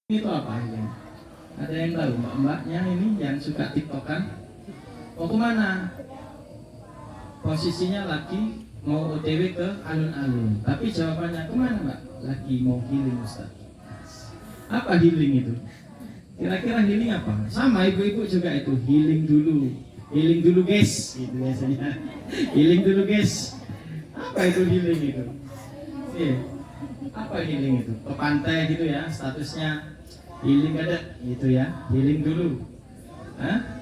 Itu apa ini? Ada yang tahu mbak-mbaknya ini yang suka tiktokan? Mau kemana? Posisinya lagi mau OTW ke alun-alun. Tapi jawabannya kemana mbak? Lagi mau healing Ustaz. Apa healing itu? Kira-kira healing apa? Sama ibu-ibu juga itu, healing dulu. Healing dulu guys, gitu biasanya. Healing dulu guys. Apa itu healing itu? Apa healing itu? Ke pantai gitu ya, statusnya healing ada gitu ya, healing dulu. Hah?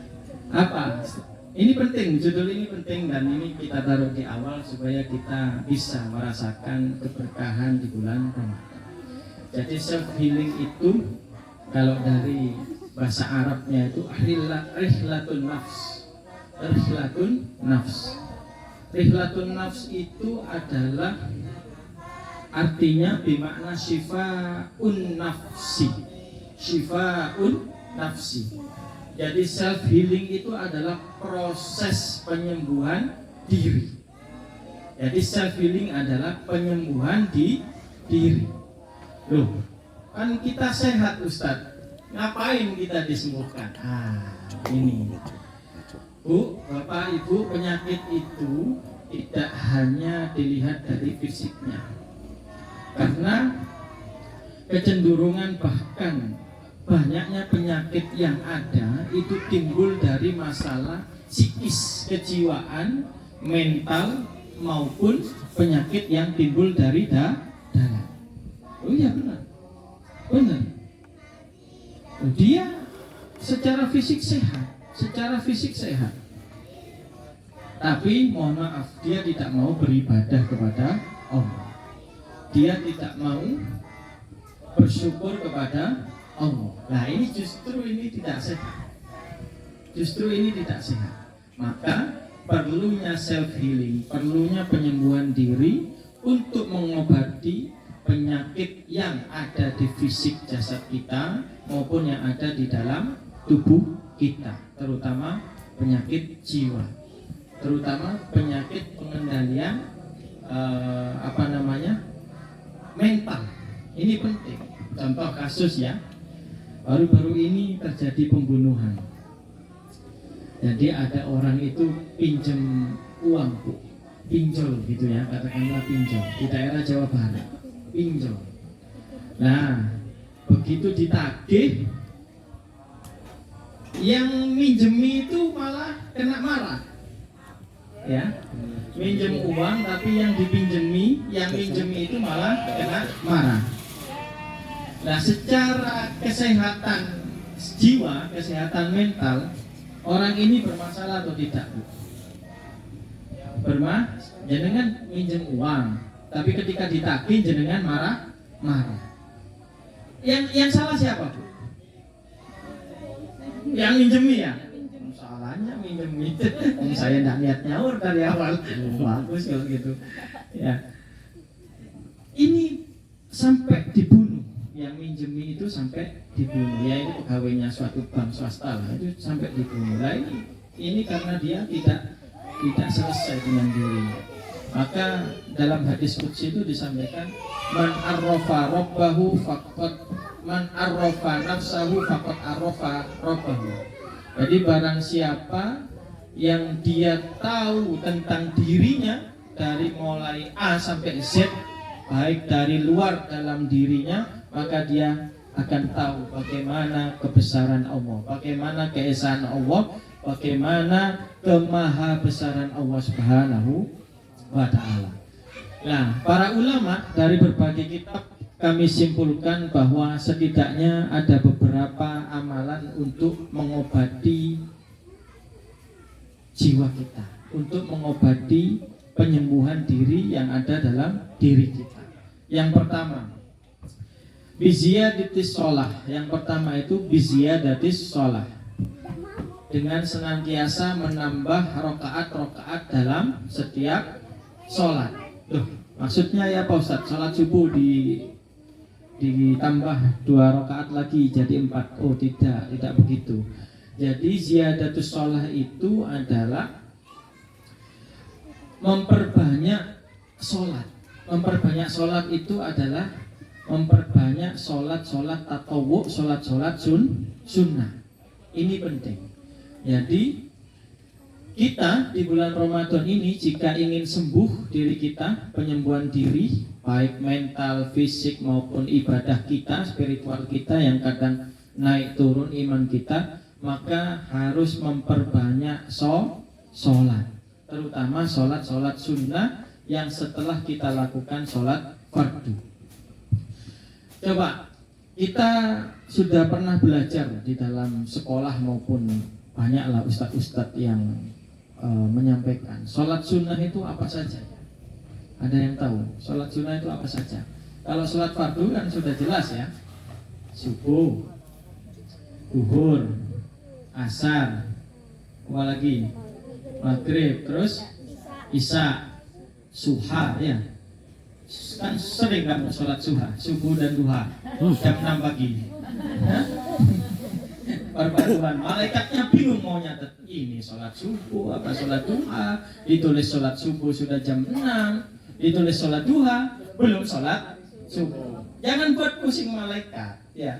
Apa? Ini penting, judul ini penting dan ini kita taruh di awal supaya kita bisa merasakan keberkahan di bulan Ramadan. Jadi self healing itu kalau dari bahasa Arabnya itu rihlatun nafs. Rihlatun nafs. Rihlatun nafs itu adalah artinya bermakna syifa'un nafsi. Syifa'un nafsi. Jadi self healing itu adalah proses penyembuhan diri. Jadi self healing adalah penyembuhan di diri. Loh, kan kita sehat Ustadz. Ngapain kita disembuhkan? Ini. Bu, Bapak, Ibu, penyakit itu tidak hanya dilihat dari fisiknya. Karena kecenderungan bahkan banyaknya penyakit yang ada itu timbul dari masalah psikis, kejiwaan, mental maupun penyakit yang timbul dari dalam. Oh iya benar. Benar. Dia secara fisik sehat. Tapi mohon maaf, dia tidak mau beribadah kepada Allah. Dia tidak mau bersyukur kepada Allah. Nah ini justru ini tidak sehat. Maka perlunya self healing, perlunya penyembuhan diri untuk mengobati penyakit yang ada di fisik jasad kita maupun yang ada di dalam tubuh kita, terutama penyakit jiwa, terutama penyakit pengendalian mental. Ini penting. Contoh kasus ya, baru-baru ini terjadi pembunuhan. Jadi ada orang itu pinjam uang, Bu. Pinjol gitu ya, katakanlah pinjol di daerah Jawa Barat. Pinjol. Nah, begitu ditagih, yang minjemi itu malah kena marah. Ya, minjem uang tapi yang minjemi itu malah kena marah. Nah, secara kesehatan jiwa, kesehatan mental, orang ini bermasalah atau tidak, Bu? Jenengan minjem uang, tapi ketika ditagih jenengan marah. Yang salah siapa, Bu? Yang minjemi ya? Salahnya minjemi. Saya tidak niat nyaur dari awal. Bagus kalau gitu. Ya. Ini sampai dibunuh. Yang minjemi itu sampai dibunuh. Ya ini pegawainya suatu bank swasta lah, itu sampai dibunuh. Nah ini karena dia tidak selesai dengan dirinya. Maka dalam hadis qudsi itu disampaikan man arrafa rabbahu faqad man arrafa nafsahu faqad arrafa rabbahu. Jadi barang siapa yang dia tahu tentang dirinya dari mulai A sampai Z, baik dari luar dalam dirinya, maka dia akan tahu bagaimana kebesaran Allah, bagaimana keesaan Allah, bagaimana kemahabesaran Allah Subhanahu wa ta'ala. Nah, para ulama dari berbagai kitab kami simpulkan bahwa setidaknya ada beberapa amalan untuk mengobati jiwa kita, untuk mengobati penyembuhan diri yang ada dalam diri kita. Yang pertama, biziyadatis sholah. Yang pertama itu biziyadatis sholah, dengan senantiasa menambah rokaat dalam setiap sholat. Maksudnya ya Pak Ustadz, sholat subuh ditambah 2 rakaat lagi jadi 4. Oh tidak begitu. Jadi ziyadatus sholah itu adalah memperbanyak sholat. Memperbanyak sholat itu adalah memperbanyak sholat-sholat tatawwu, sholat-sholat sunnah. Ini penting. Jadi kita di bulan Ramadan ini jika ingin sembuh diri kita, penyembuhan diri, baik mental, fisik maupun ibadah kita, spiritual kita yang kadang naik turun iman kita, maka harus memperbanyak sholat, terutama sholat sunnah yang setelah kita lakukan sholat fardu. Coba, kita sudah pernah belajar di dalam sekolah maupun banyaklah ustadz-ustadz yang menyampaikan sholat sunnah itu apa saja. Ada yang tahu sholat sunnah itu apa saja? Kalau sholat fardu kan sudah jelas ya, subuh, zuhur, asar, apa lagi, maghrib, terus isya, suha ya. Kan sering kamu sholat suha, subuh dan duha jam 6 pagi. Perpaduan, malaikatnya bingung mau nyatet ini sholat subuh apa sholat duha. Ditulis sholat subuh sudah jam 6, ditulis sholat duha belum sholat subuh. Jangan buat pusing malaikat ya,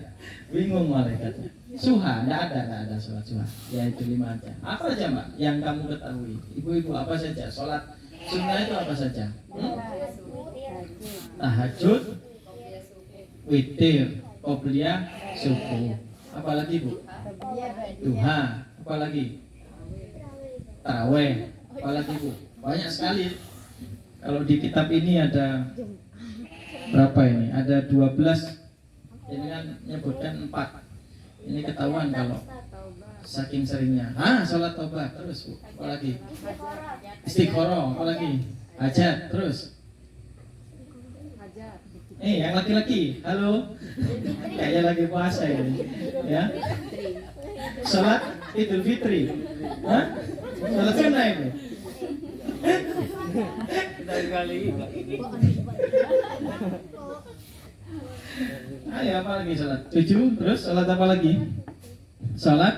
bingung malaikatnya. Suha, enggak ada sholat suha. Ya itu 5 aja. Apa aja mbak yang kamu ketahui? Ibu-ibu apa saja? Sholat sunnah itu apa saja? Tahajud, witir, qobliyah, subuh. Apalagi bu? Duha. Apalagi? Taraweh. Apalagi bu? Banyak sekali. Kalau di kitab ini ada berapa ini? Ada 12. Ini kan menyebutkan 4. Ini ketahuan kalau saking seringnya. Sholat tobat. Terus bu? Apalagi? Istiqoroh. Apalagi? Hajat. Terus? Yang laki-laki, halo, kayaknya lagi puasa ini, ya. Sholat Idul Fitri, sholat sunnah ini. Ayo apa lagi sholat? 7, terus sholat apa lagi? Sholat?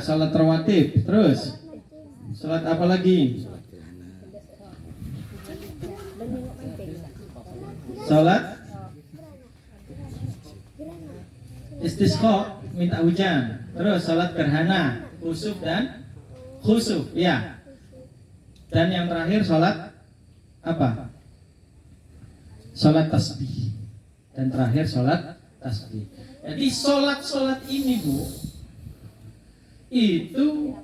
Sholat rawatib, terus sholat apa lagi? Sholat istisqa, minta hujan. Terus sholat gerhana, khusuf dan khusuf, ya. Dan yang terakhir sholat apa? Sholat tasbih. Dan terakhir sholat tasbih. Jadi sholat ini bu, itu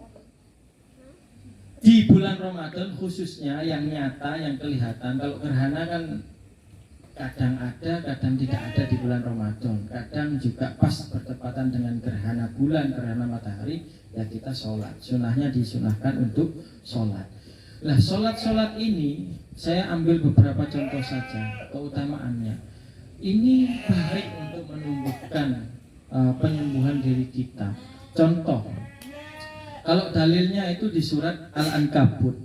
di bulan Ramadan khususnya yang nyata, yang kelihatan. Kalau gerhana kan kadang ada, kadang tidak ada di bulan Ramadan. Kadang juga pas bertepatan dengan gerhana bulan, gerhana matahari, ya kita sholat. Sunnahnya disunahkan untuk sholat. Nah, sholat ini saya ambil beberapa contoh saja keutamaannya. Ini baik untuk menumbuhkan penyembuhan diri kita. Contoh, kalau dalilnya itu di surat Al-Ankabut.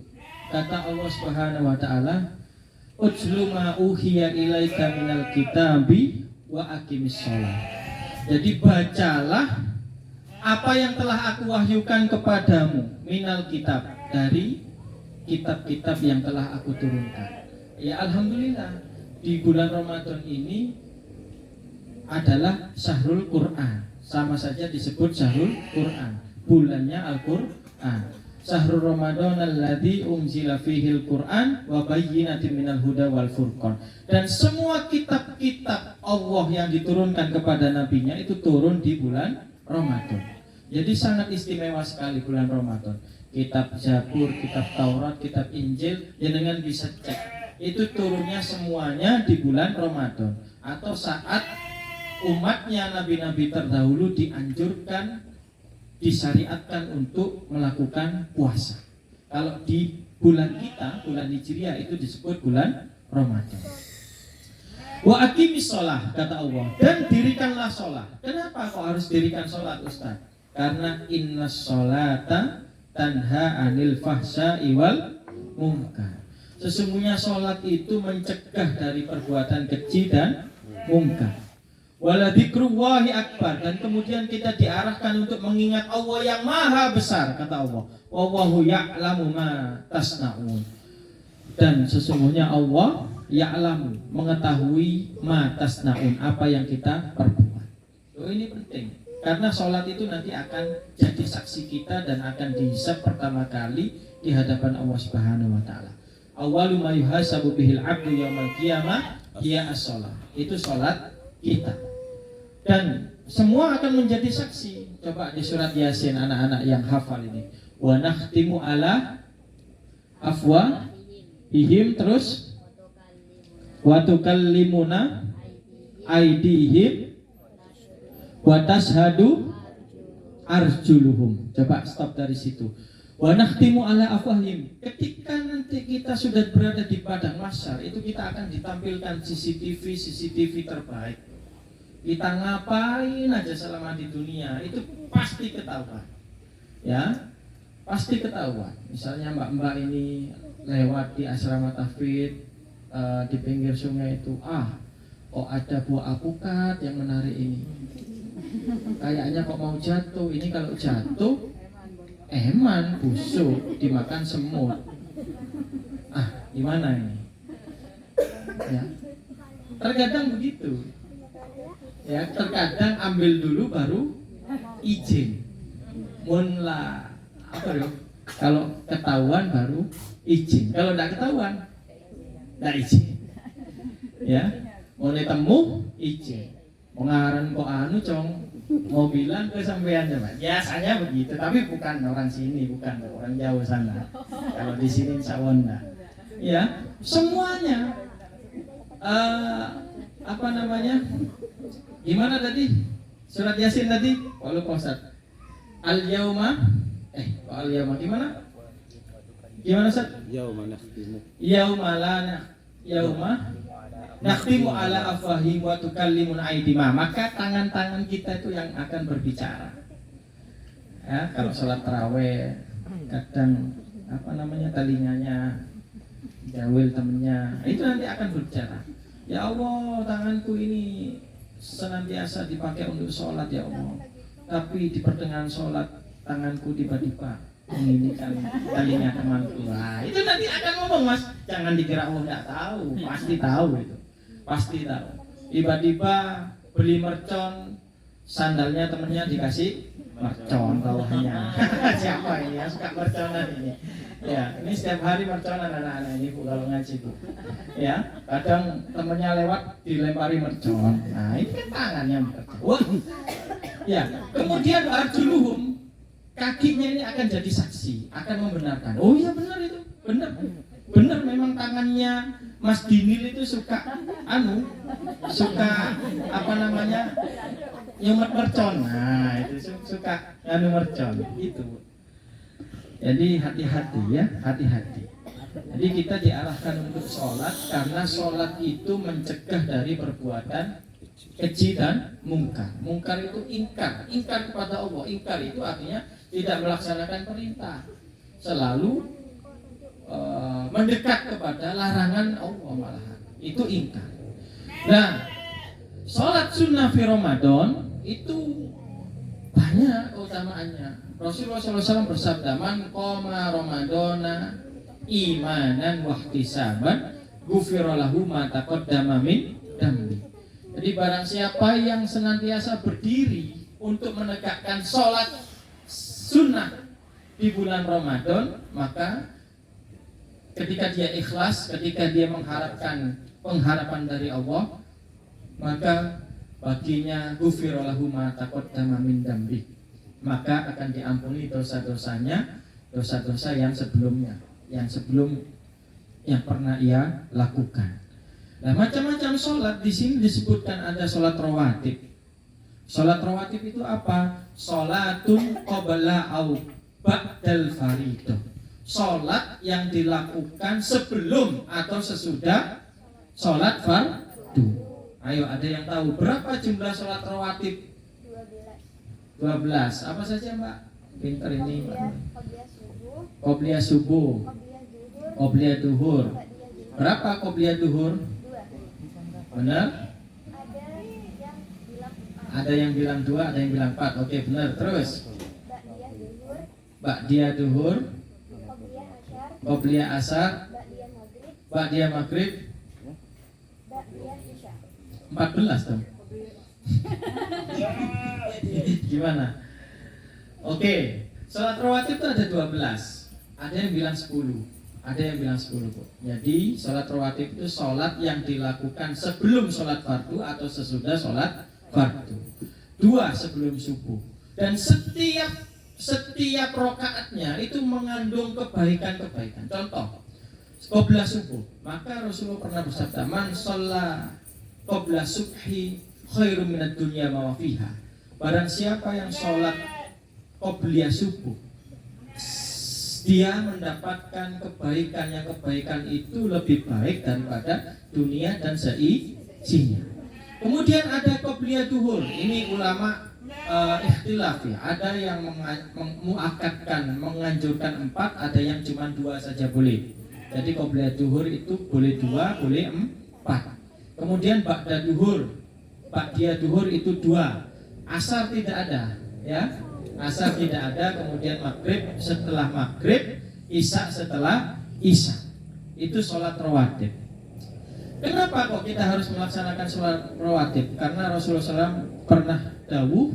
Kata Allah Subhanahu wa taala, "Utlu ma uhiya ilaika minal kitabi wa aqimis shalah." Jadi bacalah apa yang telah aku wahyukan kepadamu minal kitab, dari kitab-kitab yang telah aku turunkan. Ya alhamdulillah, di bulan Ramadan ini adalah Syahrul Quran. Sama saja disebut Syahrul Quran. Bulannya Al-Quran. Syahrul Ramadan alladzi unzila fihil Quran wa bayyinatin minal huda wal furqan. Dan semua kitab-kitab Allah yang diturunkan kepada nabinya itu turun di bulan Ramadan. Jadi sangat istimewa sekali bulan Ramadan. Kitab Zabur, kitab Taurat, kitab Injil, jenengan bisa cek. Itu turunnya semuanya di bulan Ramadan atau saat umatnya nabi-nabi terdahulu dianjurkan, disyariatkan untuk melakukan puasa. Kalau di bulan kita, bulan Hijriah itu disebut bulan Ramadan. Wa aqimis shalah, kata Allah, dan dirikanlah sholat. Kenapa kok harus dirikan sholat, Ustaz? Karena innas sholata tanha anil fahsya'i wal munkar. Sesungguhnya sholat itu mencegah dari perbuatan keji dan munkar. Wala dzikrullahi akbar, dan kemudian kita diarahkan untuk mengingat Allah yang maha besar, kata Allah. Wallahu ya'lamu ma tasna'un. Dan sesungguhnya Allah ya'lamu, mengetahui ma tasnaun, apa yang kita perbuat. Oh, ini penting. Karena sholat itu nanti akan jadi saksi kita dan akan dihisab pertama kali di hadapan Allah Subhanahu wa taala. Awwalu ma yuhasabu bihil 'abdu yaumal qiyamah hiya as-shalah. Itu sholat kita. Dan semua akan menjadi saksi. Coba di surat Yasin, anak-anak yang hafal ini. Wa nakhtimu ala afwahihim, terus wa tukallimuna aydihim wa tashhadu arjuluhum. Coba stop dari situ. Wa nakhtimu ala afwahihim. Ketika nanti kita sudah berada di padang mahsyar, itu kita akan ditampilkan CCTV terbaik. Kita ngapain aja selama di dunia itu pasti ketahuan. Ya, pasti ketahuan. Misalnya mbak-mbak ini lewat di asrama tahfidz di pinggir sungai itu, kok ada buah alpukat yang menarik ini. Kayaknya kok mau jatuh. Ini kalau jatuh eman, busuk, dimakan semut. Gimana ini? Ya, terkadang begitu. Ya, terkadang ambil dulu baru izin. Munlah apa dong? Kalau ketahuan baru izin. Kalau tidak ketahuan, tidak izin. Ya, mau ditemu izin. Mengaran kok cong, mau bilang ke sampean coba. Biasanya begitu, tapi bukan orang sini, bukan orang jauh sana. Kalau di sini insya Allah enggak. Ya, semuanya apa namanya? Gimana tadi? Surat Yasin tadi? Walau Ustaz. Al-yauma al-yauma gimana? Gimana Ustaz? Yauma nakhtimu. Yauma nakhtimu ala afwahihim wa tukallimuna aydihim. Maka tangan-tangan kita itu yang akan berbicara. Ya, kalau sholat tarawih kadang apa namanya telinganya jawil temennya, itu nanti akan berbicara. Ya Allah, tanganku ini senantiasa dipakai untuk sholat ya Allah, tapi di pertengahan sholat tanganku tiba-tiba menginginkan telinga temanku. Itu nanti akan ngomong, Mas, jangan dikira Allah nggak tahu, pasti tahu itu, pasti tahu. Tiba-tiba beli mercon, sandalnya temennya dikasih mercon bawahnya. Siapa ini yang suka merconan ini? Ya, ini setiap hari merconan anak-anak ini Bu kalau ngaji Bu. Ya, kadang temennya lewat dilempari mercon. Nah, ini kan tangannya mercon. Wah. Ya, kemudian arjuluhum, kakinya ini akan jadi saksi, akan membenarkan. Oh iya benar itu, benar. Benar memang tangannya Mas Dinil itu suka apa namanya? Nyumet mercon. Nah, itu suka mercon itu. Jadi hati-hati ya, hati-hati. Jadi kita diarahkan untuk sholat karena sholat itu mencegah dari perbuatan keji dan mungkar. Mungkar itu ingkar kepada Allah. Ingkar itu artinya tidak melaksanakan perintah, selalu mendekat kepada larangan Allah malahan. Itu ingkar. Nah, sholat sunnah fi Ramadan itu banyak keutamaannya. Rasulullah SAW bersabda, man qoma Ramadana imanan wahtisaban ghufira lahu ma taqaddama min dambi. Jadi barang siapa yang senantiasa berdiri untuk menegakkan sholat sunnah di bulan Ramadan, maka ketika dia ikhlas, ketika dia mengharapkan pengharapan dari Allah, maka baginya ghufira lahu ma taqaddama min dambi. Maka akan diampuni dosa-dosanya, dosa-dosa yang sebelumnya, yang pernah ia lakukan. Nah, macam-macam sholat di sini disebutkan ada sholat rawatib. Sholat rawatib itu apa? Sholatun qabla au ba'dal faridah. Sholat yang dilakukan sebelum atau sesudah sholat fardu. Ayo, ada yang tahu berapa jumlah sholat rawatib? 12. Apa saja Mbak? Pintar ini Mbak. Qobliyah subuh, Qobliyah duhur. Berapa Qobliyah duhur? Benar? Ada yang bilang 2, ada yang bilang 4. Oke, benar. Terus Ba'diyah duhur, Qobliyah asar, Ba'diyah maghrib, 14 dong. Gimana? Oke, sholat rawatib itu ada 12. Ada yang bilang 10. Ada yang bilang 10 kok. Jadi sholat rawatib itu sholat yang dilakukan sebelum sholat fardu atau sesudah sholat fardu. 2 sebelum subuh. Dan setiap rokaatnya itu mengandung kebaikan-kebaikan. Contoh, qabla subuh. Maka Rasulullah pernah bersabda, man sholla qabla subhi khairum minad dunya ma fiha. Barang siapa yang sholat qabla subuh, dia mendapatkan kebaikan yang kebaikan itu lebih baik daripada dunia dan seisinya. Kemudian ada qobliyah duhur. Ini ulama ikhtilaf ya. Ada yang muakadkan, menganjurkan 4, ada yang cuma 2 saja boleh. Jadi qobliyah duhur itu boleh 2, boleh 4. Kemudian ba'da duhur, ba'diyah duhur itu 2. Asar tidak ada, ya. Asar tidak ada, kemudian maghrib setelah maghrib, isya setelah isya. Itu sholat rawatib. Kenapa kok kita harus melaksanakan sholat rawatib? Karena Rasulullah SAW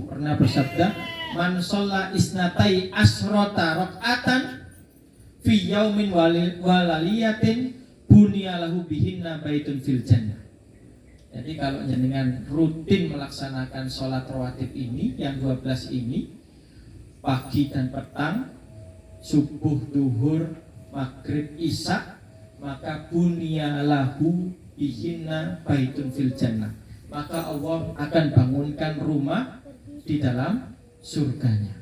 pernah bersabda, man sholla isnatai asrota rok'atan fi yaumin walaliyatin bunyalahu bihinna baitun fil jannah. Jadi kalau jenengan rutin melaksanakan sholat rawatib ini, yang 12 ini, pagi dan petang, subuh, duhur, maghrib, isya, maka bunyalahu bihinna baitun fil jannah. Maka Allah akan bangunkan rumah di dalam surganya.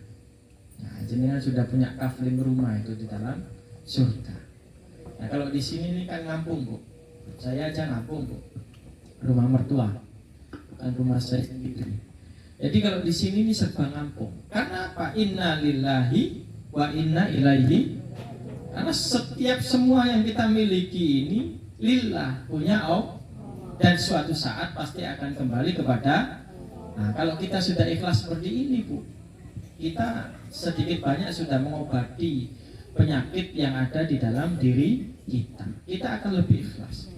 Nah, jenengan sudah punya kafling rumah itu di dalam surga. Nah, kalau di sini ini kan ngampung, Bu. Saya aja ngampung, Bu. Rumah mertua, bukan rumah saya sendiri. Jadi kalau di sini ini serba ngampung. Karena apa? Inna lillahi wa inna ilaihi. Karena setiap semua yang kita miliki ini lillah, punya Allah, dan suatu saat pasti akan kembali kepada. Nah, kalau kita sudah ikhlas seperti ini, Bu, kita sedikit banyak sudah mengobati penyakit yang ada di dalam diri kita. Kita akan lebih ikhlas.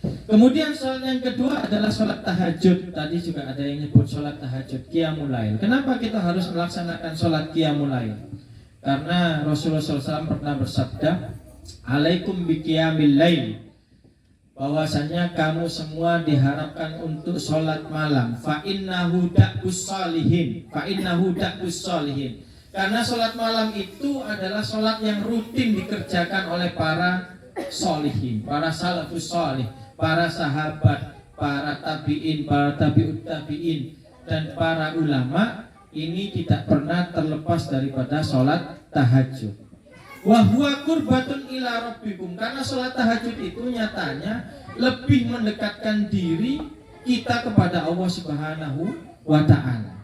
Kemudian sholat yang kedua adalah sholat tahajud. Tadi juga ada yang nyebut sholat tahajud, qiyamul lail. Kenapa kita harus melaksanakan sholat qiyamul lail? Karena Rasulullah SAW pernah bersabda, alaikum bi qiyamil lail, bahwasanya kamu semua diharapkan untuk sholat malam. Fa innahu da'bus sholihin. Karena sholat malam itu adalah sholat yang rutin dikerjakan oleh para sholihin, para salafus sholih, para sahabat, para tabi'in, para tabi'ut tabi'in, dan para ulama. Ini tidak pernah terlepas daripada sholat tahajud. Wa huwa qurbatun ila rabbikum. Karena sholat tahajud itu nyatanya lebih mendekatkan diri kita kepada Allah Subhanahu wa ta'ala.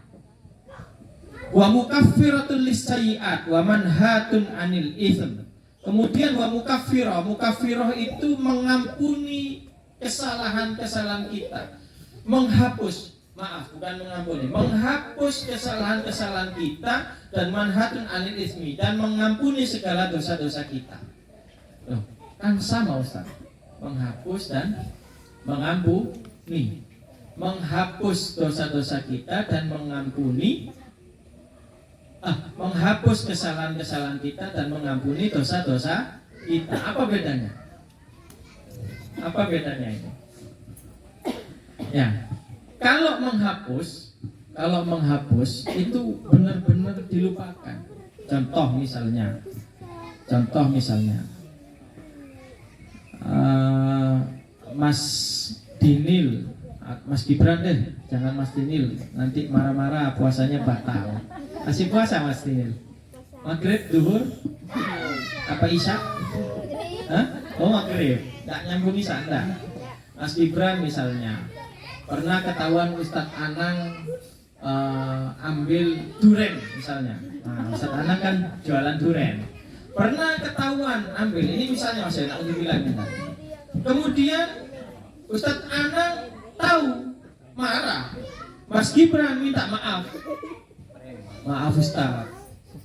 Wa mukaffiratun lissayiat wa manhatun anil itsm. Kemudian wa mukaffirah itu mengampuni kesalahan-kesalahan kita, menghapus kesalahan-kesalahan kita, dan manhatun anil ismi, dan mengampuni segala dosa-dosa kita. Loh, kan sama Ustaz. Menghapus dan mengampuni. Menghapus dosa-dosa kita dan mengampuni, menghapus kesalahan-kesalahan kita dan mengampuni dosa-dosa kita. Apa bedanya? Apa bedanya ini? Ya, kalau menghapus itu benar-benar dilupakan. Contoh misalnya, Mas Dinil, Mas Gibran deh, jangan Mas Dinil, nanti marah-marah puasanya batal. Masih puasa Mas Dinil? Maghrib, duhur, apa isya? Hah? Oh maghrib, nggak nyambung isya, enggak. Mas Gibran misalnya, pernah ketahuan Ustadz Anang ambil duren misalnya. Nah, Ustadz Anang kan jualan duren. Pernah ketahuan ambil, ini misalnya Mas Enak untuk bilang minta. Kemudian Ustadz Anang tahu, marah. Mas Gibran minta maaf. Maaf Ustadz,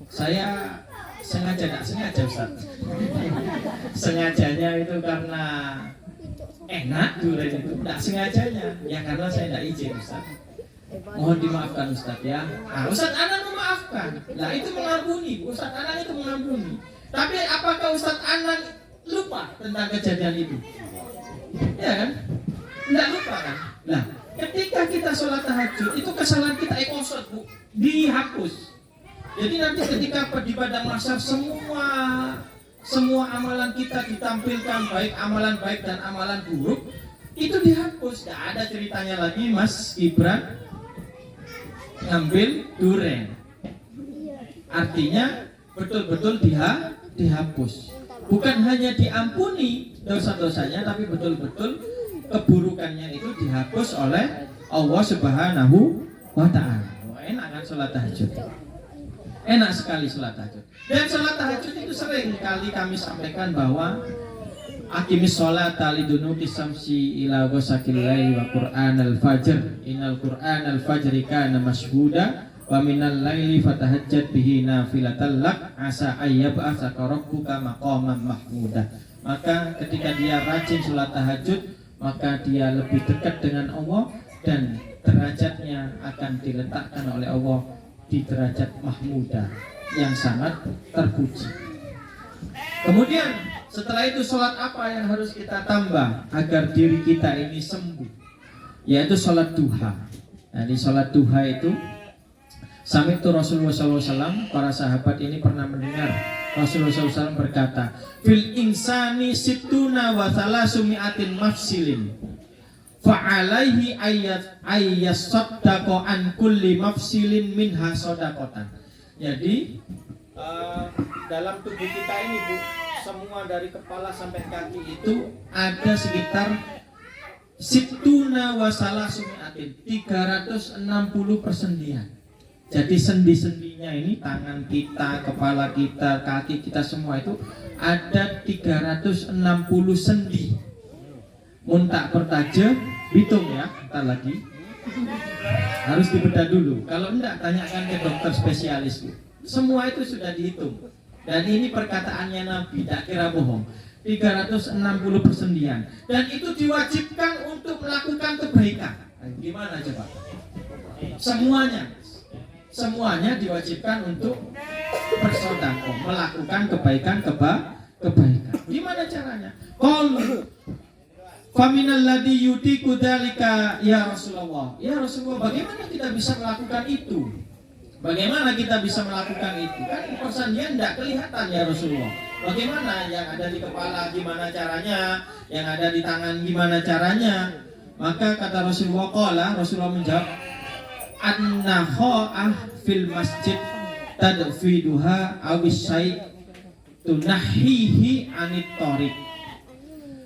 saya sengaja, tidak sengaja Ustadz. Sengajanya itu karena enak durian itu, tidak sengajanya. Ya karena saya tidak izin Ustaz. Mohon dimaafkan Ustaz ya. Ustaz Anan memaafkan. Nah itu mengampuni, Ustaz Anan itu mengampuni. Tapi apakah Ustaz Anan lupa tentang kejadian itu? Ya kan? Tidak lupa kan? Nah, ketika kita sholat tahajud, itu kesalahan kita ekosot Bu, dihapus. Jadi nanti ketika di padang mahsyar semua amalan kita ditampilkan, baik amalan baik dan amalan buruk, itu dihapus. Tidak ada ceritanya lagi Mas Gibran ngambil duren. Artinya betul-betul dihapus. Bukan hanya diampuni dosa-dosanya, tapi betul-betul keburukannya itu dihapus oleh Allah Subhanahu wa ta'ala. Enak kan sholat tahajud? Enak sekali sholat tahajud. Dan sholat tahajud itu sering kali kami sampaikan bahwa aqimis sholata lidunuki samsi ila ghasaqil laili wa qur'anal fajr innal qur'anal fajri kana mashhuda wa minal laili fatahajjat bihi nafilatan lak asa ayyab'atsaka rabbuka maqaman mahmuda. Maka ketika dia rajin sholat tahajud, maka dia lebih dekat dengan Allah dan derajatnya akan diletakkan oleh Allah di derajat mahmuda yang sangat terpuji. Kemudian setelah itu sholat apa yang harus kita tambah agar diri kita ini sembuh? Yaitu sholat duha. Nah di sholat duha itu sami'tu Rasulullah SAW, para sahabat ini pernah mendengar Rasulullah SAW berkata, fil insani situna wa thalasumi'atin mafsilin fa'alaihi ayyas saddaqo an kulli mafsilin minha sodakotan. Jadi dalam tubuh kita ini Bu, semua dari kepala sampai kaki itu ada sekitar situna wa thalasumi'atin 360 persendian. Jadi sendi-sendinya ini, tangan kita, kepala kita, kaki kita semua itu ada 360 sendi. Muntak pertaja, hitung ya, entar lagi. Harus dibedah dulu. Kalau enggak, tanyakan ke dokter spesialis. Semua itu sudah dihitung. Dan ini perkataannya Nabi, tak kira bohong. 360 persendian. Dan itu diwajibkan untuk melakukan kebaikan. Gimana coba? Semuanya diwajibkan untuk bersedekah, melakukan kebaikan. Gimana caranya? Qalu faminal ladzi yutiku dzalika ya Rasulullah. Ya Rasulullah, bagaimana kita bisa melakukan itu? Bagaimana kita bisa melakukan itu? Kan persendian tidak kelihatan ya Rasulullah. Bagaimana yang ada di kepala gimana caranya? Yang ada di tangan gimana caranya? Maka kata Rasulullah menjawab, an-nakha'ah fil masjid tadfiduha awis syai' tunahihi anit thoriq.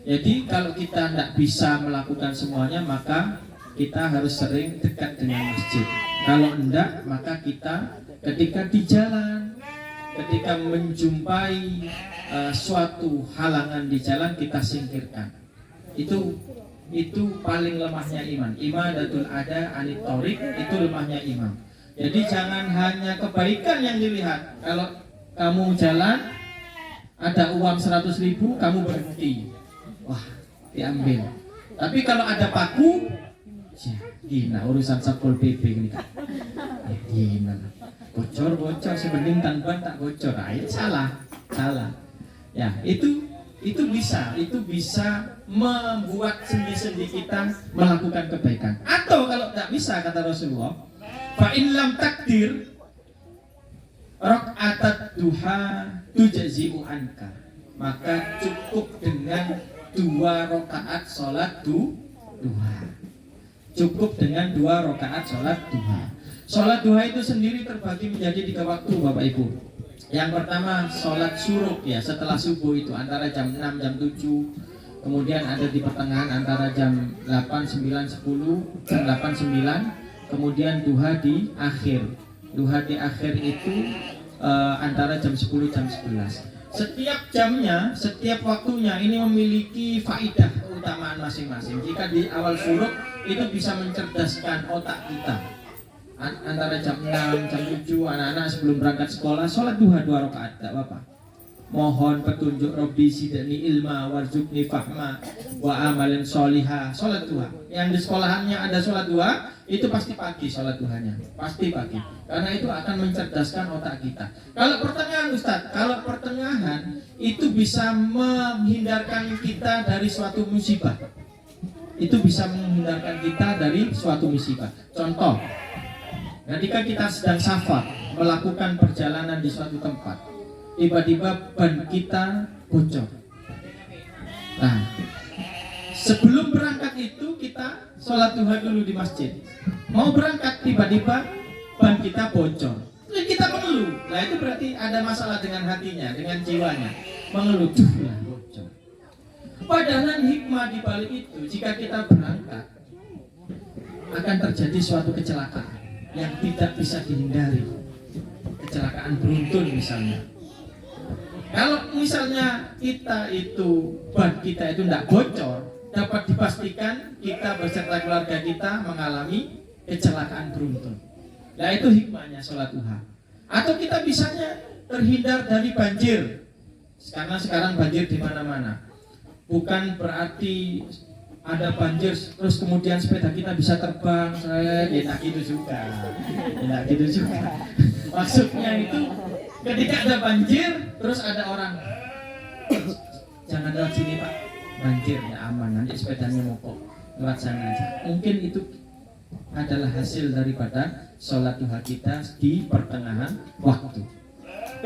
Jadi kalau kita tidak bisa melakukan semuanya, maka kita harus sering dekat dengan masjid. Kalau enggak, maka kita ketika di jalan, ketika menjumpai suatu halangan di jalan, kita singkirkan. Itu paling lemahnya iman. Imadatul ada anit thoriq, itu lemahnya iman. Jadi jangan hanya kebaikan yang dilihat. Kalau kamu jalan ada uang 100.000, kamu berhenti, wah diambil. Tapi kalau ada paku, gina urusan Satpol PP ini kan. Gina bocor sebenarnya tanpa tak bocor. Salah. Ya itu bisa membuat sendi-sendi kita melakukan kebaikan. Atau kalau tak bisa, kata Rasulullah, fa in lam takdir rak'atat duha tujzi'u anka. Maka cukup dengan 2 rakaat salat duha. Cukup dengan 2 rakaat salat duha. Salat duha itu sendiri terbagi menjadi 3 waktu Bapak Ibu. Yang pertama sholat syuruk ya, setelah subuh itu antara jam 6 jam 7. Kemudian ada di pertengahan antara jam 8, 9, 10, jam 8, 9. Kemudian duha di akhir. Duha di akhir itu antara jam 10 jam 11. Setiap jamnya, setiap waktunya ini memiliki faidah keutamaan masing-masing. Jika di awal syuruk itu bisa mencerdaskan otak kita. Antara jam 6, jam 7, anak-anak sebelum berangkat sekolah sholat duha 2 rakaat, tak apa-apa. mohon petunjuk Rabbi zidni ilma warzuqni fahma wa amalan sholihah. Sholat duha. Yang di sekolahannya ada sholat duha, itu pasti pagi sholat duhanya, pasti pagi. Karena itu akan mencerdaskan otak kita. Kalau pertengahan Ustadz, kalau pertengahan itu bisa menghindarkan kita dari suatu musibah. Itu bisa menghindarkan kita dari suatu musibah. Contoh, ketika kita sedang safar, melakukan perjalanan di suatu tempat, tiba-tiba ban kita bocor. Nah, sebelum berangkat itu kita sholat duha dulu di masjid. Mau berangkat tiba-tiba ban kita bocor. Terus kita mengeluh. Nah itu berarti ada masalah dengan hatinya, dengan jiwanya. Mengeluh, lah bocor. Padahal hikmah di balik itu, jika kita berangkat akan terjadi suatu kecelakaan yang tidak bisa dihindari. Kecelakaan beruntun misalnya. Kalau misalnya kita itu ban kita itu tidak bocor, dapat dipastikan kita beserta keluarga kita mengalami kecelakaan beruntun. Nah itu hikmahnya sholat duha. Atau kita bisanya terhindar dari banjir, karena sekarang banjir di mana-mana. Bukan berarti ada banjir terus kemudian sepeda kita bisa terbang, ya gitu juga. Maksudnya itu ketika ada banjir, terus ada orang, jangan lewat sini Pak, banjir ya aman, nanti sepedanya mogok, lewat sana aja. Mungkin itu adalah hasil daripada sholat duha kita di pertengahan waktu.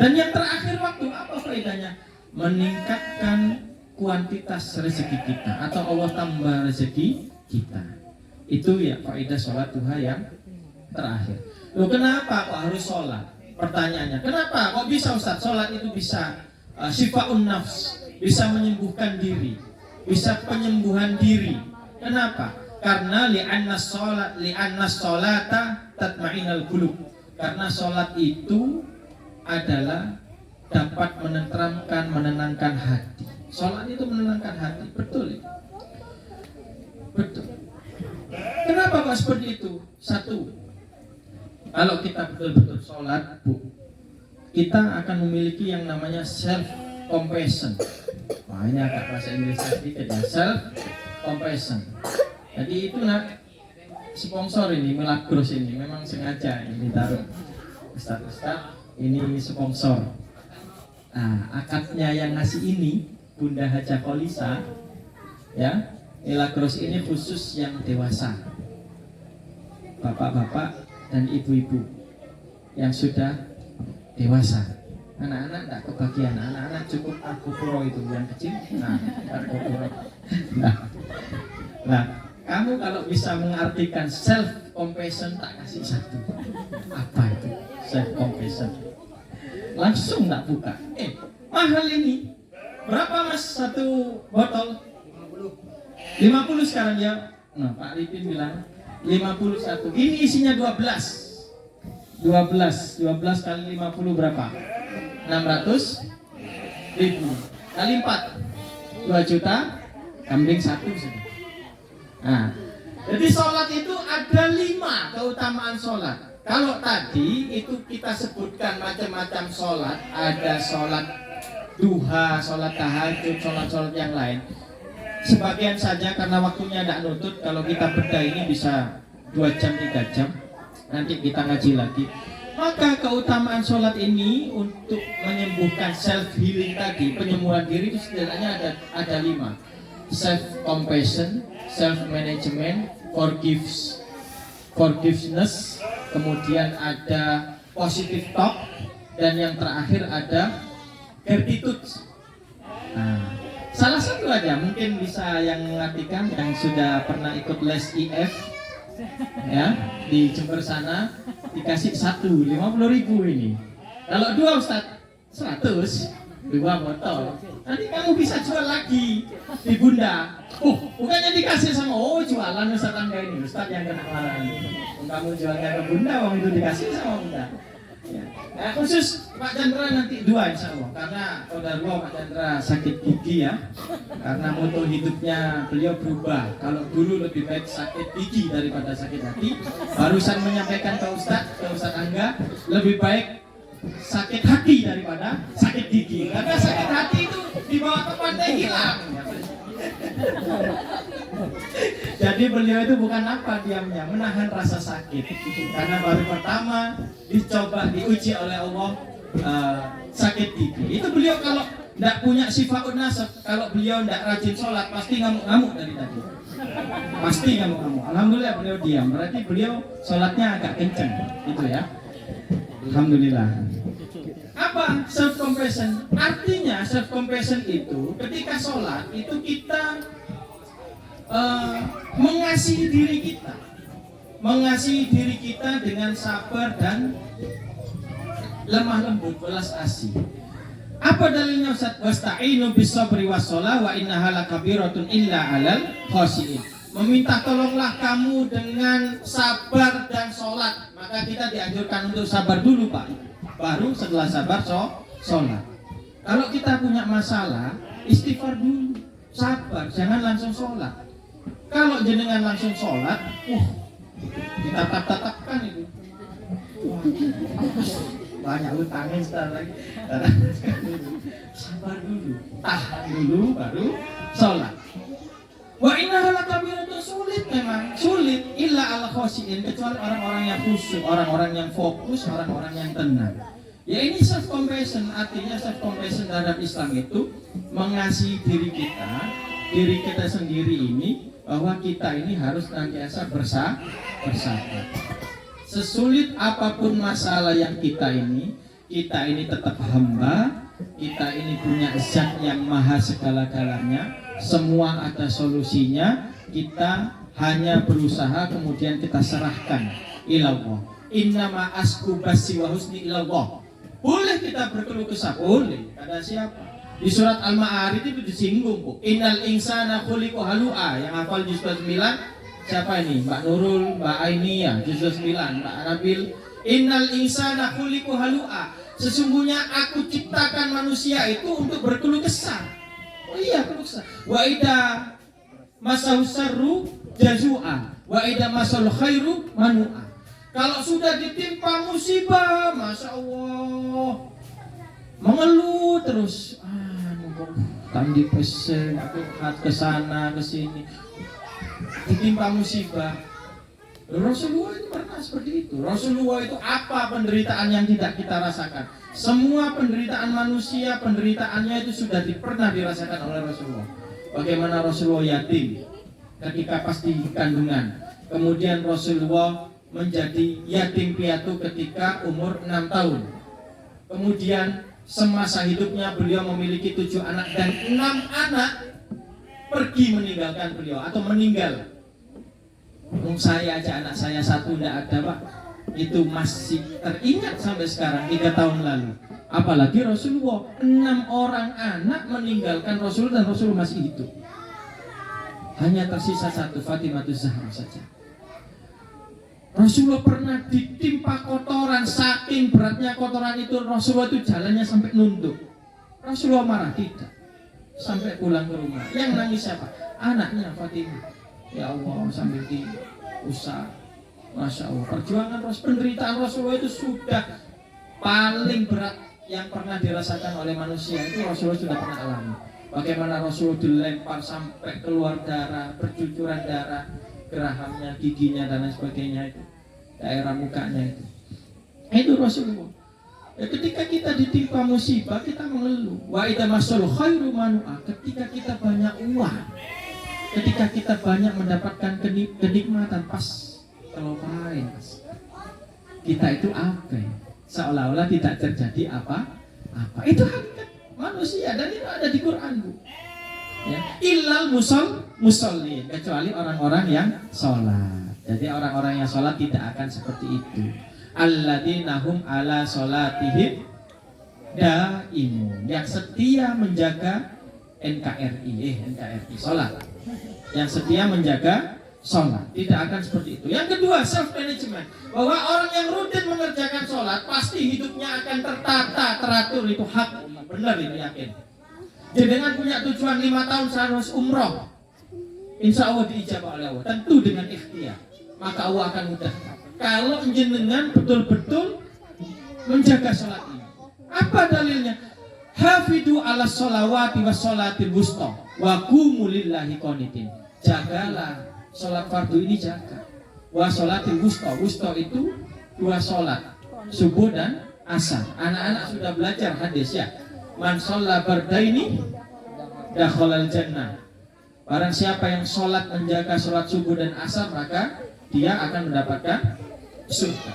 Dan yang terakhir waktu, apa faedahnya? Meningkatkan kuantitas rezeki kita, atau Allah tambah rezeki kita. Itu ya faedah sholat duha yang terakhir. Loh kenapa kok harus sholat? Pertanyaannya, kenapa kok bisa Ustaz sholat itu bisa syifaun nafs, bisa menyembuhkan diri, bisa penyembuhan diri. Kenapa? Karena li'anna sholata tatma'innal qulub. Karena sholat itu adalah dapat menenteramkan, menenangkan hati. Sholat itu menenangkan hati, betul ya? Betul. Kenapa kok seperti itu? Satu, kalau kita betul-betul sholat, kita akan memiliki yang namanya self compassion. Wah ini agak bahasa Inggris sedikit ya, self compassion. Jadi itu sponsor ini, Milagros ini memang sengaja ini ditaruh. Ustaz, ini sponsor. Nah, akadnya yang ngasih ini Bunda Haja Kolisa, ya, Milagros ini khusus yang dewasa, bapak-bapak dan ibu-ibu yang sudah dewasa. Anak-anak tidak kebagian, anak-anak cukup Al-Qur'an itu yang kecil. Nah, Al-Qur'an. Nah, kamu kalau bisa mengartikan self compassion, tak kasih satu. Apa itu self compassion? Langsung tak buka. Mahal ini. Berapa Mas satu botol? 50 sekarang ya. Nah, Pak Ripin bilang 51. Ini isinya 12 kali 50 berapa? 600.000 kali 4 2 juta, kambing satu sudah. Nah, jadi sholat itu ada 5 keutamaan sholat. Kalau tadi itu kita sebutkan macam-macam sholat, ada sholat duha, sholat tahajud, sholat yang lain. Sebagian saja karena waktunya tidak nutut. Kalau kita bedah ini bisa 2 jam 3 jam. Nanti kita ngaji lagi. Maka keutamaan sholat ini untuk menyembuhkan self healing tadi, penyembuhan diri itu setidaknya ada 5. Self compassion, self management, forgiveness, kemudian ada positive talk, dan yang terakhir ada gratitude. Nah, salah satu aja mungkin bisa yang mengartikan yang sudah pernah ikut les IF ya di Jember sana, dikasih 50.000 ini. Kalau 2 Ustaz 100, 2 botol. Nanti kamu bisa jual lagi di Bunda. Bukannya dikasih sama jualan Ustaz Angga ini, Ustaz yang kena marah. Kamu jualnya ke Bunda, uang itu dikasih sama Bunda. Ya. Nah, khusus Pak Chandra nanti 2 insya Allah, karena saudara Pak Chandra sakit gigi ya, karena moto hidupnya beliau berubah. Kalau dulu lebih baik sakit gigi daripada sakit hati, barusan menyampaikan ke Ustaz Angga, lebih baik sakit hati daripada sakit sakit gigi, karena sakit hati itu dibawa ke pantai hilang. Jadi beliau itu bukan apa diamnya, menahan rasa sakit. Karena baru pertama dicoba, diuji oleh Allah sakit gigi. Itu beliau kalau tidak punya sifaun nasab, kalau beliau tidak rajin sholat pasti ngamuk-ngamuk dari tadi. Pasti ngamuk-ngamuk. Alhamdulillah beliau diam, berarti beliau sholatnya agak kenceng, gitu ya. Alhamdulillah. Apa self compassion? Artinya self compassion itu ketika sholat itu kita mengasihi diri kita dengan sabar dan lemah lembut, belas asih. Apa dalilnya Ustaz? Wasta'inu bis-sabri was-shalah wa innaha lakabiratun illa 'alal khashi'in. Meminta tolonglah kamu dengan sabar dan sholat. Maka kita dianjurkan untuk sabar dulu Pak, baru setelah sabar sholat. Kalau kita punya masalah, istighfar dulu, sabar, jangan langsung sholat. Kalau jenengan langsung sholat, kita tatap-tatapkan itu. Banyak utangnya setelah lagi. Sabar dulu, tahan dulu, baru sholat. Wa innaha lakabiratun, sulit, memang sulit, illa al khashiin, kecuali orang-orang yang khusyuk, orang-orang yang fokus, orang-orang yang tenang. Ya ini self compassion, artinya self compassion terhadap Islam itu mengasihi diri kita sendiri ini, bahwa kita ini harus senantiasa bersabar. Sesulit apapun masalah yang kita ini tetap hamba, kita ini punya zat yang maha segala-galanya, semua ada solusinya, kita hanya berusaha kemudian kita serahkan ilallah. Innama asku basi wa husni ilallah. Boleh kita berkeluh kesah, boleh. Kata siapa? Di surat Al-Ma'arij itu disinggung, Bu. Innal insana khuliqa halu'a. Yang hafal juz 9 siapa ini? Mbak Nurul, Mbak Ainia, juz 9, Mbak Nabil. Innal insana khuliqa halu'a. Sesungguhnya aku ciptakan manusia itu untuk berkeluh kesah. Oh iya, keluh kesah. Wa idza masahu sarru jazua, wa idza masal khairu manu'a. Kalau sudah ditimpa musibah, Masya Allah, mengeluh terus. Tadi pesen, aku ke sana ke sini, ditimpa musibah. Rasulullah itu pernah seperti itu. Rasulullah itu apa penderitaan yang tidak kita rasakan? Semua penderitaan manusia, penderitaannya itu sudah pernah dirasakan oleh Rasulullah. Bagaimana Rasulullah yatim ketika pasti kandungan, kemudian Rasulullah menjadi yatim piatu ketika umur 6 tahun. Kemudian semasa hidupnya beliau memiliki 7 anak dan 6 anak pergi meninggalkan beliau atau meninggal. Saya aja anak saya 1 tidak ada Pak. Itu masih teringat sampai sekarang 3 tahun lalu. Apalagi Rasulullah, 6 orang anak meninggalkan Rasulullah dan Rasulullah masih hidup. Hanya tersisa 1, Fatimah Zahra saja. Rasulullah pernah ditimpa kotoran, saking beratnya kotoran itu Rasulullah itu jalannya sampai nunduk. Rasulullah marah? Tidak. Sampai pulang ke rumah. Yang nangis siapa? Anaknya Fatimah. Ya Allah, sambil diusah. Masya Allah, perjuangan penderitaan Rasulullah itu sudah paling berat yang pernah dirasakan oleh manusia. Itu Rasulullah sudah pernah alami. Bagaimana Rasulullah dilempar sampai keluar darah, bercucuran darah, gerahamnya, giginya dan lain sebagainya itu, daerah mukanya itu Rasulullah. Ya, ketika kita ditimpa musibah kita mengeluh. Wa idza masal khairu manu'a. Ketika kita banyak uang, ketika kita banyak mendapatkan kenikmatan, pas kalau lain kita itu apa? Seolah-olah tidak terjadi apa-apa. Itu hakikat manusia dan itu ada di Quran, Bu. Ya, illal musallin, kecuali orang-orang yang sholat. Jadi orang-orang yang sholat tidak akan seperti itu. Alladzina hum ala sholatihim daimun, yang setia menjaga NKRI sholat, yang setia menjaga sholat, tidak akan seperti itu. Yang kedua, self management, bahwa orang yang rutin mengerjakan sholat pasti hidupnya akan tertata, teratur. Itu hak, benar itu, yakin. Jenengan punya tujuan 5 tahun saya harus umroh, insya Allah diijabah oleh Allah, tentu dengan ikhtiar, maka Allah akan mudah. Kalau jenengan betul-betul menjaga sholat ini. Apa dalilnya? Hafidu ala sholawati wa sholatil wusta wa qumu lillahi qanitin. Jagalah sholat fardu ini, jaga. Wa sholatil wusta. Wusta itu 2 sholat, subuh dan asar. Anak-anak sudah belajar hadis ya. Man sholla bardaini dakhalal jannah. Barang siapa yang sholat menjaga sholat subuh dan asar, maka dia akan mendapatkan surga.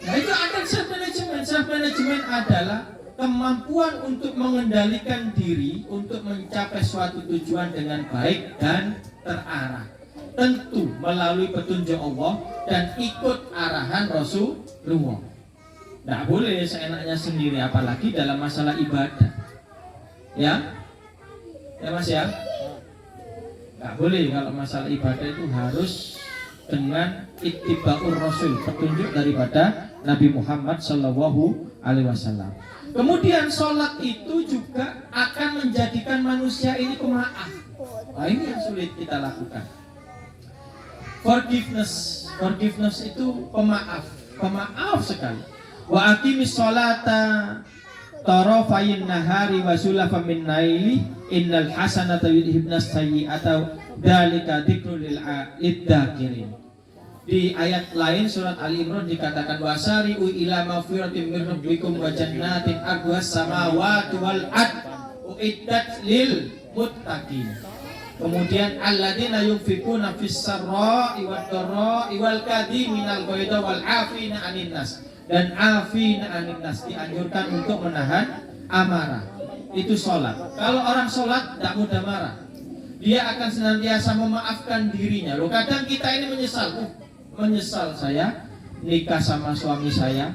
Nah, itu akan self management. Self management adalah kemampuan untuk mengendalikan diri untuk mencapai suatu tujuan dengan baik dan terarah. Tentu melalui petunjuk Allah dan ikut arahan Rasulullah. Tidak boleh seenaknya sendiri, apalagi dalam masalah ibadah. Ya, ya Mas ya. Tidak boleh kalau masalah ibadah itu harus dengan ittiba'ur Rasul, petunjuk daripada Nabi Muhammad SAW. Kemudian sholat itu juga akan menjadikan manusia ini pemaaf. Nah, ini yang sulit kita lakukan. Forgiveness itu pemaaf sekali. Wa aqimis sholata tarafayn nahari wa zulafan min naili innal hasanata yudhibnas sayyi'ata dzalika dzikrul lil dzakirin. Di ayat lain surat Ali Imran dikatakan wasari'u ila maghfiratin min rabbikum wa jannatin arduhas samawati wal ard uiddat lil muttaqin. Kemudian alladzina yunfiquna fis sarra'i wad dharra'i wal kadhiminal ghaidha wal 'afina 'anil nas. Dan 'afina 'anil nas dianjurkan untuk menahan amarah. Itu sholat. Kalau orang sholat tidak mudah marah, dia akan senantiasa memaafkan dirinya. Loh, kadang kita ini menyesal saya nikah sama suami saya.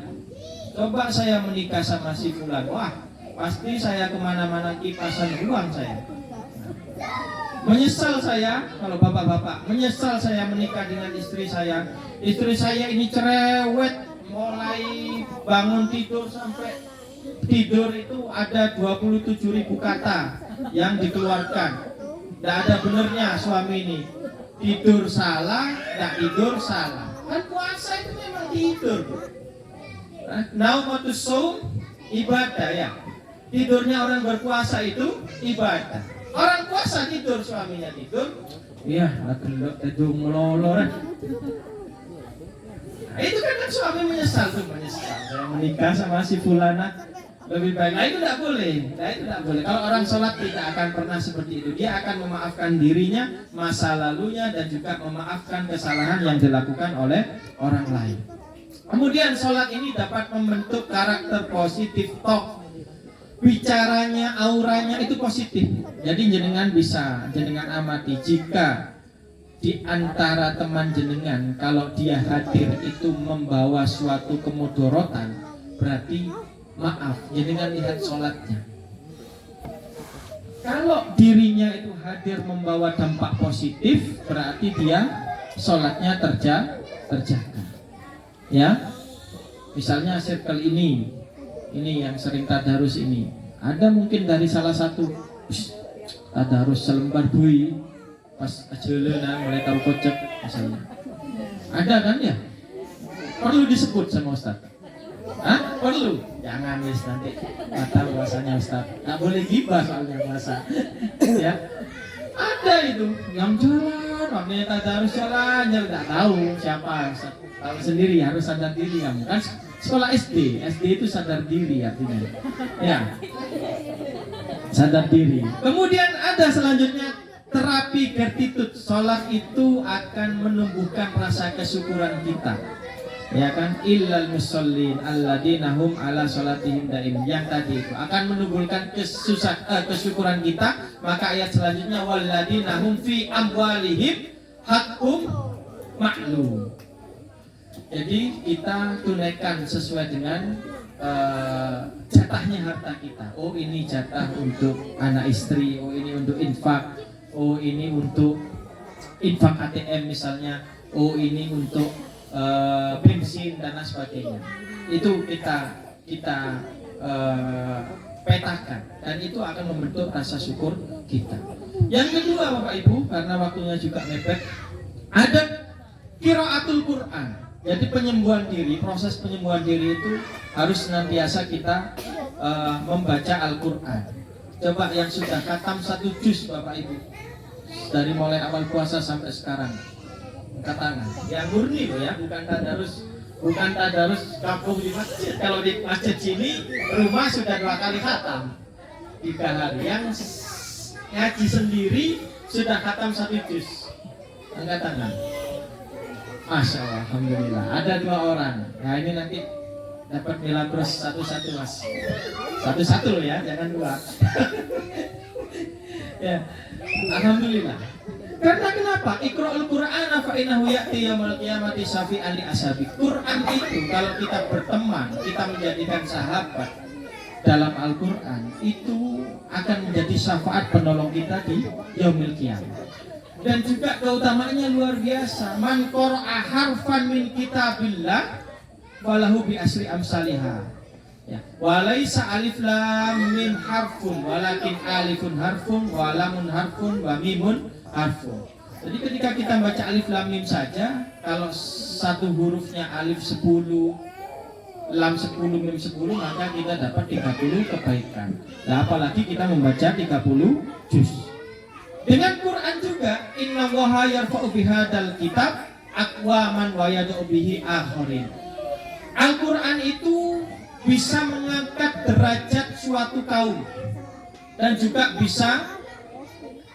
Coba saya menikah sama si fulan, wah pasti saya kemana-mana kipasan uang saya. Menyesal saya, kalau bapak-bapak, menyesal saya menikah dengan istri saya. Istri saya ini cerewet, mulai bangun tidur sampai tidur itu ada 27.000 kata yang dikeluarkan. Tidak ada benernya suami ini. Tidur salah, tak tidur salah. Kan puasa itu memang tidur. Naumatus shaum ibadah ya. Tidurnya orang berpuasa itu ibadah. Orang puasa tidur, suaminya tidur. Iya, agelok tidur melolor. Nah, itu kan suami menyesal tuh, saya menikah sama si fulana lebih baik. Nah, itu tidak boleh. Kalau orang sholat tidak akan pernah seperti itu. Dia akan memaafkan dirinya, masa lalunya, dan juga memaafkan kesalahan yang dilakukan oleh orang lain. Kemudian sholat ini dapat membentuk karakter positif, bicaranya, auranya itu positif. Jadi jenengan amati, jika di antara teman jenengan kalau dia hadir itu membawa suatu kemudorotan, berarti maaf, jenengan lihat sholatnya. Kalau dirinya itu hadir membawa dampak positif, berarti dia sholatnya terjaga. Ya, misalnya circle ini yang sering tadarus ini, ada mungkin dari salah satu tadarus selembar bui pas ajelena mulai tahu kocek misalnya. Ada kan ya? Perlu disebut sama Ustaz. Hah? Perlu? Jangan wis nanti kata bahasanya Ustaz. Nggak boleh gibah soalnya bahasa. Ya. Ada itu yang jalan, waktunya tadarus jalan, nggak tahu siapa. Tahu sendiri, harus sadar diri kamu. Kan sekolah SD itu sadar diri artinya. Ya. Sadar diri. Kemudian ada selanjutnya terapi gratitude. Sholat itu akan menumbuhkan rasa kesyukuran kita. Ya kan, illal musallin alladzina hum ala sholatihim daim. Yang tadi itu akan menumbuhkan kesyukuran kita. Maka ayat selanjutnya walladzina hum fi amwalihim haqqum ma'lum. Jadi kita tunaikan sesuai dengan jatahnya harta kita. Oh, ini jatah untuk anak istri, oh ini untuk infak, oh ini untuk infak ATM misalnya, oh ini untuk bensin dan lain sebagainya. Itu kita petakan dan itu akan membentuk rasa syukur kita. Yang kedua Bapak Ibu, karena waktunya juga mepet, ada qiraatul Quran. Jadi penyembuhan diri, proses penyembuhan diri itu harus senantiasa kita membaca Al-Quran. Coba yang sudah khatam 1 juz Bapak Ibu, dari mulai awal puasa sampai sekarang, angkat tangan. Yang murni loh ya, bukan tadarus kampung di masjid. Kalau di masjid sini rumah sudah 2 kali khatam 3 hari. Yang ngaji sendiri sudah khatam 1 juz, angkat tangan. Masya Allah, alhamdulillah. Ada 2 orang. Nah ini nanti dapat milagros satu-satu mas. Satu-satu loh ya, jangan 2. Ya, alhamdulillah. Karena kenapa? Iqra'ul Qur'ana fa innahu ya'ti yaumil qiyamati syafi'an li ashabi. Quran itu kalau kita berteman, kita menjadikan sahabat dalam Al-Quran, itu akan menjadi syafaat penolong kita di yaumil qiyamah. Dan juga keutamaannya luar biasa. Man qara'a harfan min kitabillah walahu bi asri amsalihah. Ya. Walaisa alif lam mim harfun walakin alifun harfun wa lamun harfun wa mimun harfun. Jadi ketika kita baca alif lam mim saja, kalau satu hurufnya alif 10, lam 10, mim 10, maka kita dapat 30 kebaikan. Nah, apalagi kita membaca 30 juz. Dengan Quran juga, inna waha yarfa'u bihadal kitab aqwaman wa yad'u bihi akharin. Al-Quran itu bisa mengangkat derajat suatu kaum, dan juga bisa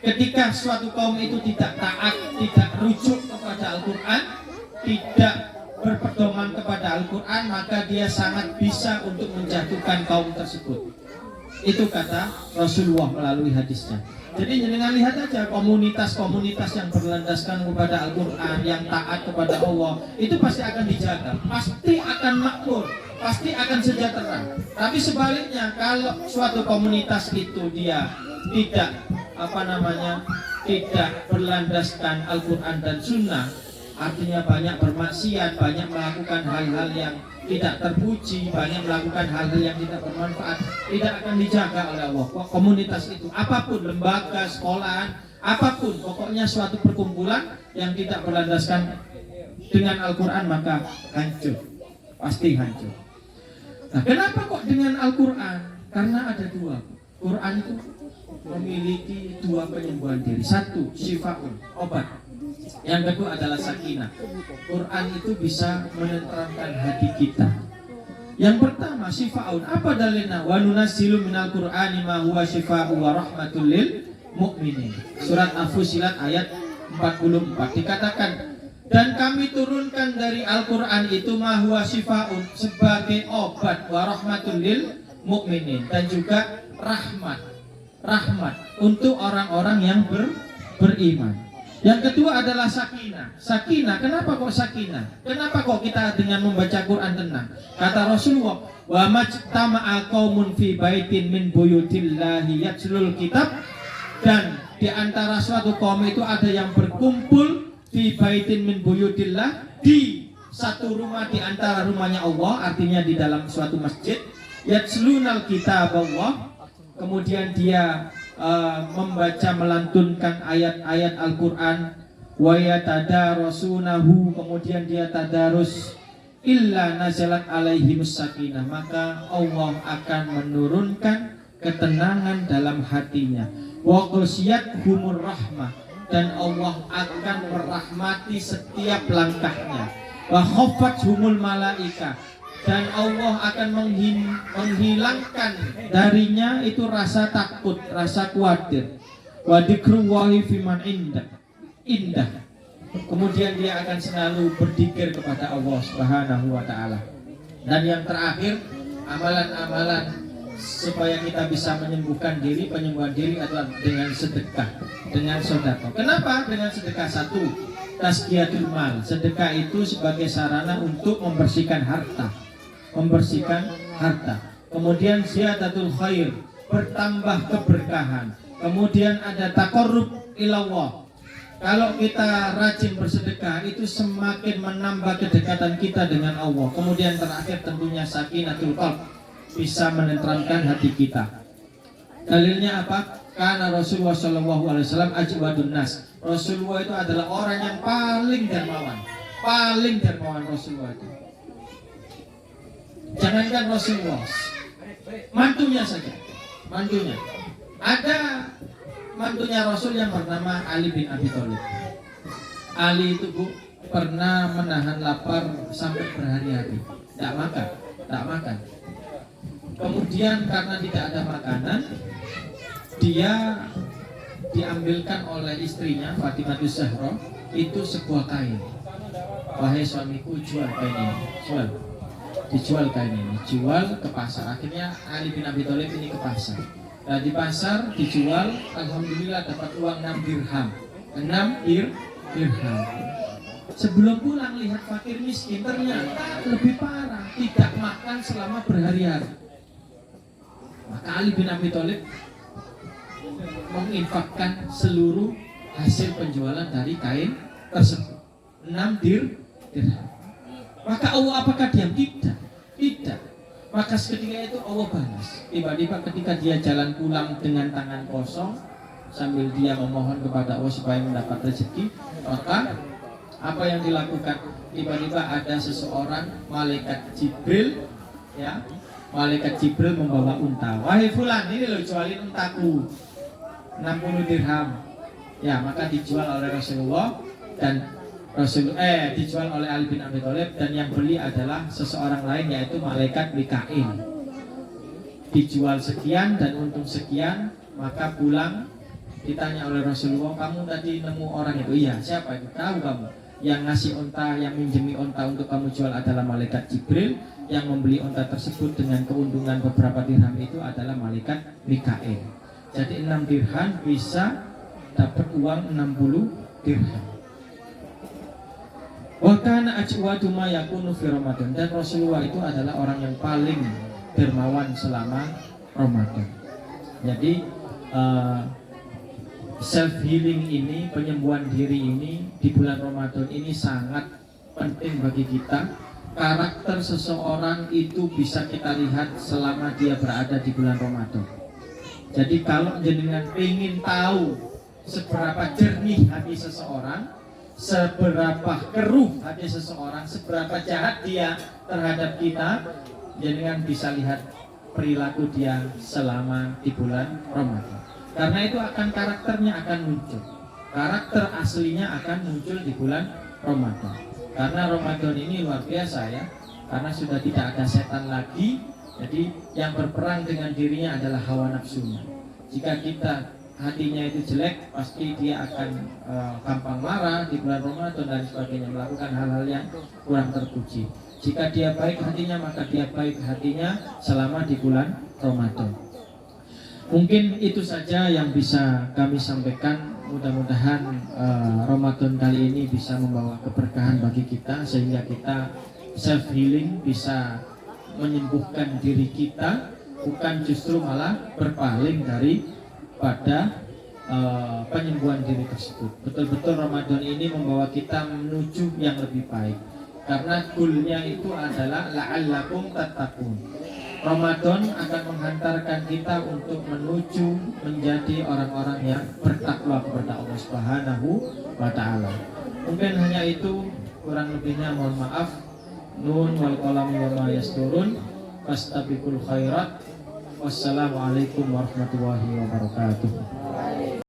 ketika suatu kaum itu tidak taat, tidak rujuk kepada Al-Quran, tidak berpedoman kepada Al-Quran, maka dia sangat bisa untuk menjatuhkan kaum tersebut. Itu kata Rasulullah melalui hadisnya. Jadi jangan lihat aja komunitas-komunitas yang berlandaskan kepada Al-Quran, yang taat kepada Allah, itu pasti akan dijaga, pasti akan makmur, pasti akan sejahtera. Tapi sebaliknya, kalau suatu komunitas itu dia tidak tidak berlandaskan Al-Quran dan Sunnah, artinya banyak bermaksiat, banyak melakukan hal-hal yang tidak terpuji, banyak melakukan hal-hal yang tidak bermanfaat, tidak akan dijaga oleh Allah. Komunitas itu, apapun, lembaga, sekolahan, apapun, pokoknya suatu perkumpulan yang tidak berlandaskan dengan Al-Quran, maka hancur, pasti hancur. Nah, kenapa kok dengan Al-Quran? Karena ada 2. Quran itu memiliki 2 penyembuhan diri. 1, syifaun, obat. Yang kedua adalah sakinah. Quran itu bisa menenteramkan hati kita. Yang pertama, syifaun. Apa dalilnya? Wa nunazzilu minal Qur'ani ma huwa syifaa'u wa rahmatul lil mu'minin. Surat Al-Fussilat ayat 44 dikatakan, dan kami turunkan dari Al-Quran itu ma huwa syifaa'un, sebagai obat, wa rahmatul lil mu'minin, dan juga rahmat untuk orang-orang yang beriman. Yang kedua adalah sakinah. Sakinah, kenapa kok sakinah? Kenapa kok kita dengan membaca Quran tenang? Kata Rasulullah, wa majtama'a qaumun fi baitin min buyutillahi yatlul kitab, dan di antara suatu kaum itu ada yang berkumpul fi baitin min buyutillah, di satu rumah di antara rumahnya Allah, artinya di dalam suatu masjid, yatlunal kitab Allah, kemudian dia membaca, melantunkan ayat-ayat Al-Quran, wa yatadarasunahu, kemudian dia tadarus, illa nazalat alaihimus sakinah, maka Allah akan menurunkan ketenangan dalam hatinya, wa ghasyiyatuhumur rahmah, dan Allah akan merahmati setiap langkahnya, wa khaffathumul malaika, dan Allah akan menghilangkan darinya itu rasa takut, rasa khawatir. Wa dzikrullahi fiman indah. Kemudian dia akan selalu berzikir kepada Allah Subhanahu wa taala. Dan yang terakhir, amalan-amalan supaya kita bisa menyembuhkan diri, penyembuhan diri adalah dengan sedekah, dengan sedekah. Kenapa dengan sedekah? 1, tazkiyatul mal. Sedekah itu sebagai sarana untuk membersihkan harta. Kemudian ziyadatul khair, bertambah keberkahan. Kemudian ada taqarrub ilallah. Kalau kita rajin bersedekah, itu semakin menambah kedekatan kita dengan Allah. Kemudian terakhir tentunya sakinatul qalb, bisa menenteramkan hati kita. Dalilnya apa? Karena Rasulullah SAW ajwadun nas. Rasulullah itu adalah orang yang paling dermawan Rasulullah itu. Jangankan Rasulullah, Mantunya saja, mantunya. Ada mantunya Rasul yang bernama Ali bin Abi Thalib. Ali itu Bu pernah menahan lapar sampai berhari-hari, tidak makan. Kemudian karena tidak ada makanan, dia diambilkan oleh istrinya Fatimah Zahra itu sebuah kain. Wahai suamiku, jual kain ini, dijual kain ini, jual ke pasar. Akhirnya Ali bin Abi Thalib ini ke pasar. Nah, di pasar dijual, alhamdulillah dapat uang 6 dirham. 6 dirham. Sebelum pulang lihat fakir miskin, ternyata lebih parah, tidak makan selama berhari-hari. Maka Ali bin Abi Thalib menginfakkan seluruh hasil penjualan dari kain tersebut, 6 dirham. Maka Allah apakah diam? Tidak. Maka seketika itu Allah balas. Tiba-tiba ketika dia jalan pulang dengan tangan kosong sambil dia memohon kepada Allah supaya mendapat rezeki, maka apa yang dilakukan? Tiba-tiba ada seseorang, malaikat Jibril, ya, malaikat Jibril membawa unta. Wahai fulan, ini loh jualin untaku, 60 dirham. Ya, maka dijual oleh Rasulullah dan dijual oleh Ali bin Abi Thalib, dan yang beli adalah seseorang lain yaitu malaikat Mikail. Dijual sekian dan untung sekian, maka pulang ditanya oleh Rasulullah, kamu tadi nemu orang itu? Iya. Siapa itu? Tahu kamu? Yang ngasih unta, yang minjemi unta untuk kamu jual adalah malaikat Jibril. Yang membeli unta tersebut dengan keuntungan beberapa dirham itu adalah malaikat Mikail. Jadi 6 dirham bisa dapat uang 60 dirham. Wa kana ajwadu ma yakunu fi Ramadan, dan Rasulullah itu adalah orang yang paling dermawan selama Ramadan. Jadi self healing ini, penyembuhan diri ini di bulan Ramadan ini sangat penting bagi kita. Karakter seseorang itu bisa kita lihat selama dia berada di bulan Ramadan. Jadi kalau jenengan ingin tahu seberapa jernih hati seseorang, seberapa keruh hati seseorang, seberapa jahat dia terhadap kita, jenengan bisa lihat perilaku dia selama di bulan Ramadan. Karena itu karakternya akan muncul. Karakter aslinya akan muncul di bulan Ramadan. Karena Ramadan ini luar biasa ya. Karena sudah tidak ada setan lagi. Jadi yang berperang dengan dirinya adalah hawa nafsunya. Jika kita hatinya itu jelek, pasti dia akan gampang marah di bulan Ramadan dan sebagainya, melakukan hal-hal yang kurang terpuji. Jika dia baik hatinya, maka dia baik hatinya selama di bulan Ramadan. Mungkin itu saja yang bisa kami sampaikan. Mudah-mudahan Ramadan kali ini bisa membawa keberkahan bagi kita, sehingga kita self healing, bisa menyembuhkan diri kita, bukan justru malah berpaling daripada penyembuhan diri tersebut. Betul-betul Ramadan ini membawa kita menuju yang lebih baik, karena goalnya itu adalah la'allakum tattaqun. Ramadan akan menghantarkan kita untuk menuju menjadi orang-orang yang bertakwa kepada Allah Subhanahu wa Ta'ala. Mungkin hanya itu, kurang lebihnya mohon maaf. Nun wal qalam wa ma yasturun. Fastabiqul khairat. Wassalamualaikum warahmatullahi wabarakatuh.